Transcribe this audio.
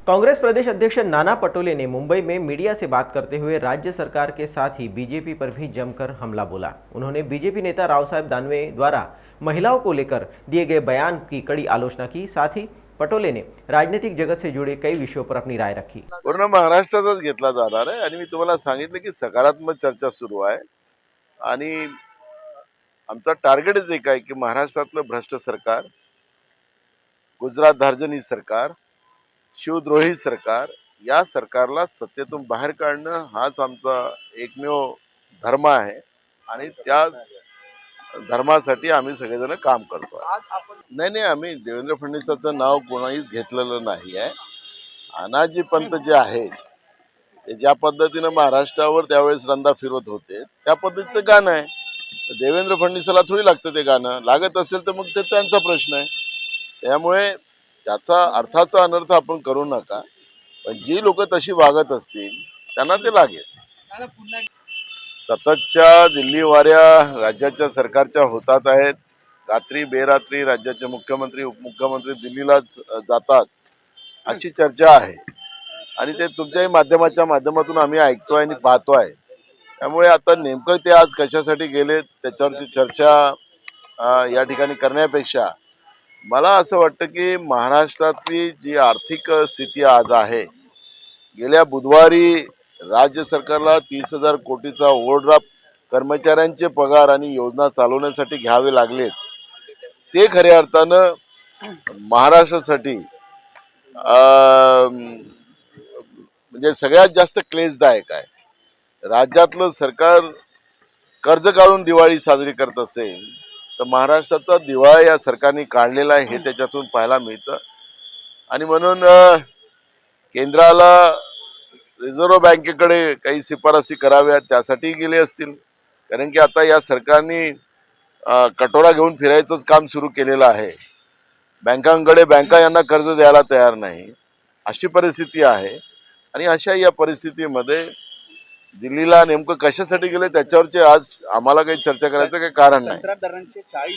कांग्रेस प्रदेश अध्यक्ष नाना पटोले ने मुंबई में मीडिया से बात करते हुए राज्य सरकार के साथ ही बीजेपी पर भी जमकर हमला बोला। उन्होंने बीजेपी नेता राव साहेब दानवे द्वारा महिलाओं को लेकर दिए गए बयान की कड़ी आलोचना की। साथ ही पटोले ने राजनीतिक जगत से जुड़े कई विषयों पर अपनी राय रखी। पूर्ण महाराष्ट्रातच घेतला जाणार आहे आणि मी तुम्हाला सांगितलं की सकारात्मक चर्चा सुरू आहे आणि आमचा टार्गेटच एक आहे की महाराष्ट्रातलं भ्रष्ट सरकार, गुजरात धार्जनी सरकार, शिवद्रोही सरकार या सरकारला सत्तेतून बाहेर काढणं हाच आमचा एकमेव धर्म आहे आणि त्याच धर्मासाठी आम्ही सगळेजण काम करतो। नाही आम्ही देवेंद्र फडणवीसाचं नाव कोणाहीच घेतलेलं नाही आहे। अनाजी पंत जे आहेत ते ज्या पद्धतीने महाराष्ट्रावर त्यावेळेस रंदा फिरवत होते त्या पद्धतीचं गाणं आहे। देवेंद्र फडणवीसाला थोडी लागतं ते गाणं, लागत असेल तर मग ते त्यांचा प्रश्न आहे। त्यामुळे त्याचा अर्थाचा अनर्थ आपण करू नका, पण जी लोक तशी वागत असतील त्यांना ते लागेल। सततच्या दिल्ली वाऱ्या राज्याच्या सरकारच्या होतात आहेत। रात्री बेरात्री राज्याचे मुख्यमंत्री उपमुख्यमंत्री दिल्लीलाच जातात अशी चर्चा आहे आणि ते तुमच्याही माध्यमातून आम्ही ऐकतोय आणि पाहतोय। त्यामुळे आता नेमकं ते आज कशासाठी गेले त्याच्यावरची चर्चा या ठिकाणी करण्यापेक्षा मला असं वाटतं की महाराष्ट्रातली जी आर्थिक स्थिती आज आहे, गेल्या बुधवारी राज्य सरकारला 30,000 कोटीचा ओव्हरड्राफ्ट कर्मचाऱ्यांचे पगार आणि योजना चालवण्यासाठी घ्यावे लागलेत। ते खऱ्या अर्थानं महाराष्ट्रासाठी म्हणजे सगळ्यात जास्त क्लेशदायक आहे। राज्यातलं सरकार कर्ज काढून दिवाळी साजरी करत असेल तर महाराष्ट्राचा दिवाळा या सरकारने काढलेला आहे हे त्याच्यातून पाहायला मिळतं आणि म्हणून केंद्राला रिझर्व्ह बँकेकडे काही शिफारसी कराव्यात त्यासाठी गेले असतील, कारण की आता या सरकारने कटोरा घेऊन फिरायचंच काम सुरू केलेलं आहे। बँकांकडे बँका यांना कर्ज द्यायला तयार नाही अशी परिस्थिती आहे आणि अशा या परिस्थितीमध्ये दिल्लीला नेमकं कशासाठी गेले त्याच्यावरचे आज आम्हाला काही चर्चा करायचं काही कारण नाही।